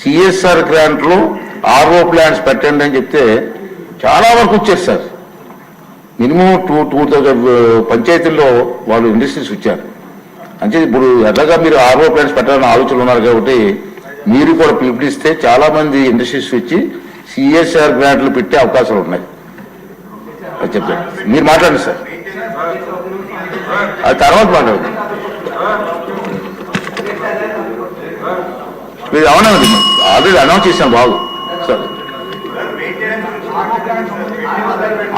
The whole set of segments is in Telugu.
సిఎస్ఆర్ గ్రాంట్లో ఆర్ఓ ప్లాంట్స్ పెట్టండి అని చెప్తే చాలా వరకు వచ్చారు సార్. మినిమం 2000 పంచాయతీల్లో వాళ్ళు ఇండస్ట్రీస్ వచ్చారు. అంటే ఇప్పుడు ఎలాగా మీరు ఆర్ఓ ప్లాంట్స్ పెట్టాలని ఆలోచనలు ఉన్నారు కాబట్టి మీరు కూడా పిలుపునిస్తే చాలా మంది ఇండస్ట్రీస్ వచ్చి సిఎస్ఆర్ గ్రాంట్లు పెట్టే అవకాశాలు ఉన్నాయి అది చెప్పారు. మీరు మాట్లాడండి సార్, అది తర్వాత మాట్లాడండి. మీరు అవునండి, ఆల్రెడీ అనౌన్స్ చేశాను బాబు సార్.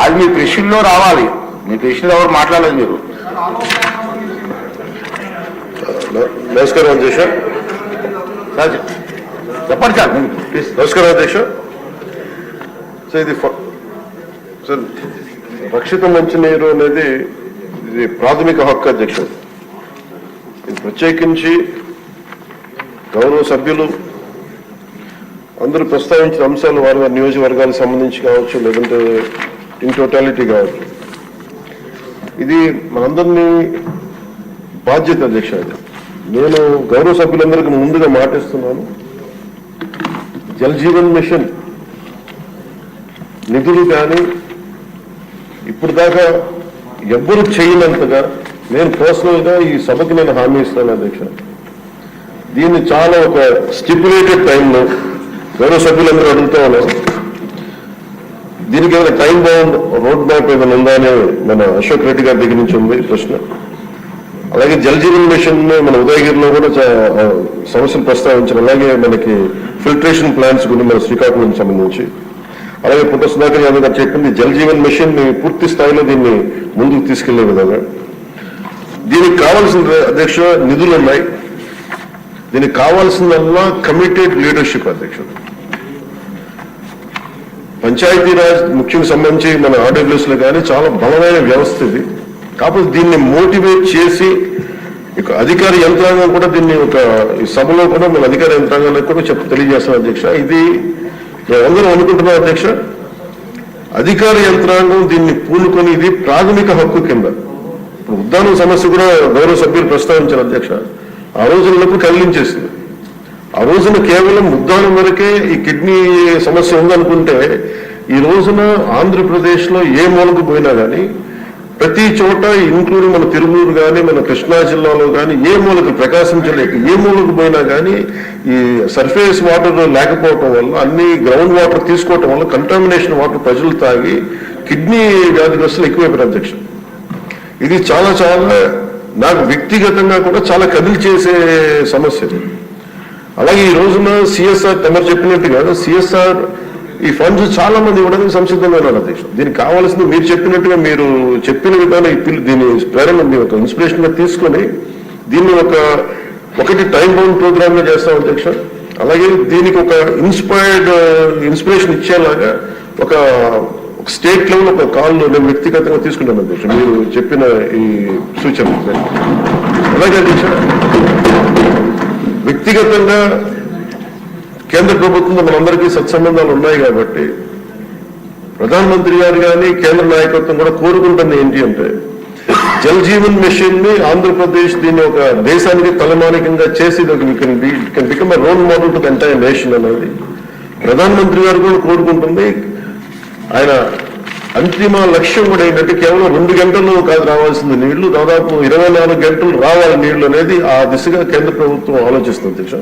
అది మీ ప్రశ్నలో రావాలి, మీ ప్రశ్నలో ఎవరు మాట్లాడాలి మీరు. నమస్కారం అధ్యక్ష. చెప్పండి సార్ ప్లీజ్. నమస్కారం అధ్యక్ష. సో ఇది సార్ రక్షిత మంచినీరు అనేది ఇది ప్రాథమిక హక్కు అధ్యక్ష. ఇది ప్రత్యేకించి గౌరవ సభ్యులు అందరూ ప్రస్తావించిన అంశాలు వారి వారి నియోజకవర్గాలకు సంబంధించి కావచ్చు, లేదంటే ఇన్ టోటాలిటీ కావచ్చు, ఇది మనందరినీ బాధ్యత అధ్యక్ష. నేను గౌరవ సభ్యులందరికీ ముందుగా మాటిస్తున్నాను, జల్ జీవన్ మిషన్ నిధులు కానీ ఇప్పుడు దాకా ఎవ్వరూ చేయనంతగా నేను పర్సనల్గా ఈ సభకి నేను హామీ ఇస్తాను అధ్యక్ష. దీన్ని చాలా ఒక స్టిపులేటెడ్ టైంలో గౌరవ సభ్యులందరూ అడుగుతా ఉన్నారు, దీనికి ఏమైనా టైం బౌండ్ రోడ్ మ్యాప్ ఏమైనా ఉందా అని మన అశోక్ రెడ్డి గారి దగ్గర నుంచి ఉంది ప్రశ్న. అలాగే జల్ జీవన్ మిషన్ మన ఉదయగిరిలో కూడా సమస్యలు ప్రస్తావించారు. అలాగే మనకి ఫిల్టరేషన్ ప్లాంట్స్ గురించి మన శ్రీకాకుళం సంబంధించి, అలాగే పుట్ట సుధాకర్ యాదవ్ గారు చెప్పింది జల్ జీవన్ మిషన్ ని పూర్తి స్థాయిలో దీన్ని ముందుకు తీసుకెళ్లే విధంగా దీనికి కావాల్సిన అధ్యక్ష నిధులు ఉన్నాయి. దీనికి కావాల్సిందల్లా కమిటెడ్ లీడర్షిప్ అధ్యక్ష. పంచాయతీరాజ్ ముఖ్యంగా సంబంధించి మన ఆర్డబ్ల్యూఎస్ లో కానీ చాలా బలమైన వ్యవస్థ ఇది. కాకపోతే దీన్ని మోటివేట్ చేసి ఇక అధికార యంత్రాంగం కూడా దీన్ని ఒక ఈ సభలో కూడా మన అధికార యంత్రాంగానికి కూడా తెలియజేస్తాం అధ్యక్ష. ఇది మేమందరం అనుకుంటున్నాం అధ్యక్ష, అధికార యంత్రాంగం దీన్ని పూనుకొని ఇది ప్రాథమిక హక్కు కింద. ఇప్పుడు ఉద్దానం సమస్య కూడా గౌరవ సభ్యులు ప్రస్తావించారు అధ్యక్ష. ఆ రోజులకు కదిలించేసింది. ఆ రోజున కేవలం ఉద్దానం వరకే ఈ కిడ్నీ సమస్య ఉందనుకుంటే ఈ రోజున ఆంధ్రప్రదేశ్ లో ఏ మూలకు పోయినా కానీ ప్రతి చోట ఇంక్లూడింగ్ మన తిరుమూరు కానీ మన కృష్ణా జిల్లాలో కానీ ఏ మూలకు ప్రకాశం జిల్లా ఏ మూలకు పోయినా కానీ ఈ సర్ఫేస్ వాటర్ లేకపోవటం వల్ల అన్ని గ్రౌండ్ వాటర్ తీసుకోవటం వల్ల కంటామినేషన్ వాటర్ ప్రజలు తాగి కిడ్నీ వ్యాధిగ్రస్తులు ఎక్కువైపోయారు అధ్యక్ష. ఇది చాలా చాలా నాకు వ్యక్తిగతంగా కూడా చాలా కదిలి చేసే సమస్య. అలాగే ఈ రోజున సిఎస్ఆర్ తమరు చెప్పినట్టుగా సిఎస్ఆర్ ఈ ఫండ్స్ చాలా మంది ఇవ్వడానికి సంసిద్ధంగా ఉన్నారు అధ్యక్ష. దీనికి కావాల్సింది మీరు చెప్పినట్టుగా మీరు చెప్పిన విధానం దీని ప్రేరణ ఒక ఇన్స్పిరేషన్ గా తీసుకొని దీన్ని ఒకటి టైం బౌండ్ ప్రోగ్రామ్ గా చేస్తాం అధ్యక్ష. అలాగే దీనికి ఒక ఇన్స్పిరేషన్ ఇచ్చేలాగా ఒక స్టేట్ లెవెల్ ఒక కాల్ నేను వ్యక్తిగతంగా తీసుకుంటాను అధ్యక్ష మీరు చెప్పిన ఈ సూచన. అలాగే అధ్యక్ష వ్యక్తిగతంగా కేంద్ర ప్రభుత్వంతో మనందరికీ సత్సంబంధాలు ఉన్నాయి కాబట్టి ప్రధానమంత్రి గారు కానీ కేంద్ర నాయకత్వం కూడా కోరుకుంటుంది ఏంటి అంటే జల్ జీవన్ మిషన్ ని ఆంధ్రప్రదేశ్ దీన్ని ఒక దేశానికి తలమానికంగా చేసి can become a role model to the entire nation అనేది ప్రధానమంత్రి గారు కూడా కోరుకుంటుంది. ఆయన అంతిమ లక్ష్యం కూడా ఏంటంటే కేవలం 2 గంటలు కాదు రావాల్సింది నీళ్లు, దాదాపు 24 గంటలు రావాలి నీళ్లు అనేది ఆ దిశగా కేంద్ర ప్రభుత్వం ఆలోచిస్తుంది అధ్యక్ష.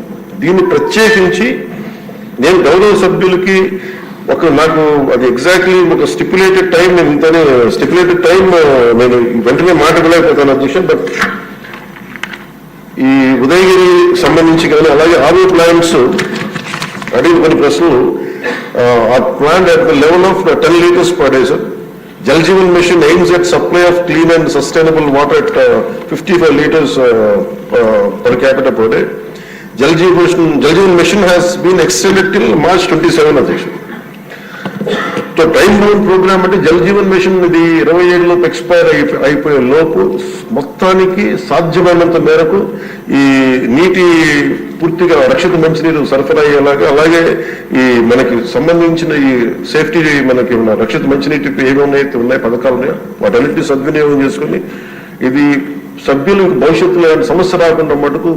దీన్ని ప్రత్యేకించి నేను గౌరవ సభ్యులకి నాకు అది ఎగ్జాక్ట్లీ ఒక స్టిపులేటెడ్ టైం నేను ఇంతనే స్టిపులేటెడ్ టైం నేను వెంటనే మాట్లాడలేకపోతాను అధ్యక్ష. బట్ ఈ ఉదయగిరి సంబంధించి కానీ అలాగే ఆర్ఓ ప్లాంట్స్ అడిగిన కొన్ని ప్రశ్నలు are planned at the level of 10 liters per day, sir. Jal Jeevan Mission aims at supply of clean and sustainable water at 55 liters per capita per day. Jal Jeevan Mission has been extended till March 27, Adhiksha. So time bound program అంటే జల్ జీవన్ మిషన్ ఇది 27 లోపు ఎక్స్పైర్ అయిపోయే లోపు మొత్తానికి సాధ్యమైనంత మేరకు ఈ నీటి పూర్తిగా రక్షిత మంచినీరు సరఫరా అయ్యేలాగా, అలాగే ఈ మనకి సంబంధించిన ఈ సేఫ్టీ మనకి రక్షిత మంచినీటి ఏమైతే ఉన్నాయి పథకాలు ఉన్నాయో వాటన్నిటిని సద్వినియోగం చేసుకుని ఇది సభ్యులు భవిష్యత్తులో ఏమైనా సమస్య రాకుండా మటుకు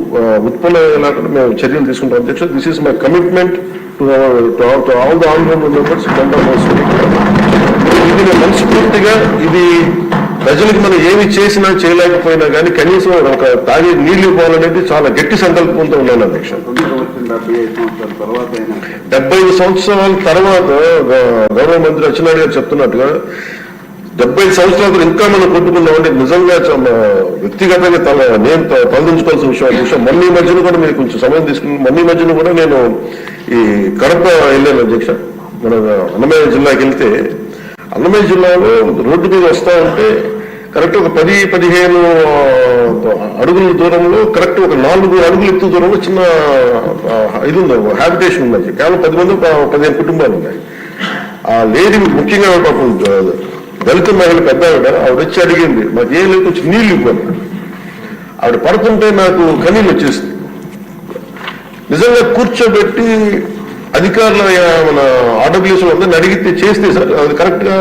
ఉత్పన్నం అయ్యేలాగా మేము చర్యలు తీసుకుంటాం అధ్యక్ష. This is my commitment to all the honourable members. ఇది నేను మనస్ఫూర్తిగా ఇది ప్రజలకు మనం ఏమి చేసినా చేయలేకపోయినా కానీ కనీసం ఒక తాగే నీళ్లు ఇవ్వాలనేది చాలా గట్టి సంకల్పంతో ఉన్నాను అధ్యక్ష. 75 సంవత్సరాల తర్వాత గౌరవ మంత్రి అచ్చెన్నాయుడు గారు చెప్తున్నట్టుగా 75 సంవత్సరాలు ఇంకా మనం కొట్టుకున్నామంటే నిజంగా వ్యక్తిగతంగా నేను తలదించుకోవాల్సిన విషయం. మొన్న మధ్యన కూడా మీరు కొంచెం సమయం తీసుకుని మొన్న మధ్యన కూడా నేను ఈ కడప వెళ్ళాను అధ్యక్ష. మన అన్నమయ్య జిల్లాకి వెళ్తే అన్నమయ్య జిల్లాలో రోడ్డు మీద వస్తా ఉంటే కరెక్ట్ ఒక 10-15 అడుగుల దూరంలో కరెక్ట్ ఒక 4 అడుగుల ఎత్తు దూరంలో చిన్న ఇది ఉంది, హ్యాబిటేషన్ ఉంది. కేవలం 10 మంది 15 కుటుంబాలు ఉన్నాయి. ఆ లేడీ ముఖ్యంగా పాపం దళిత మహిళ పెద్ద ఆవిడ వచ్చి అడిగింది, మాకు ఏం లేదు కొంచెం నీళ్ళు ఇవ్వాలి. ఆవిడ పడుతుంటే నాకు కన్నీళ్ళు వచ్చేసింది. నిజంగా కూర్చోబెట్టి అధికారుల మన ఆర్డబ్ల్యూస్ అందరిని అడిగితే చేస్తే సార్ అది కరెక్ట్ గా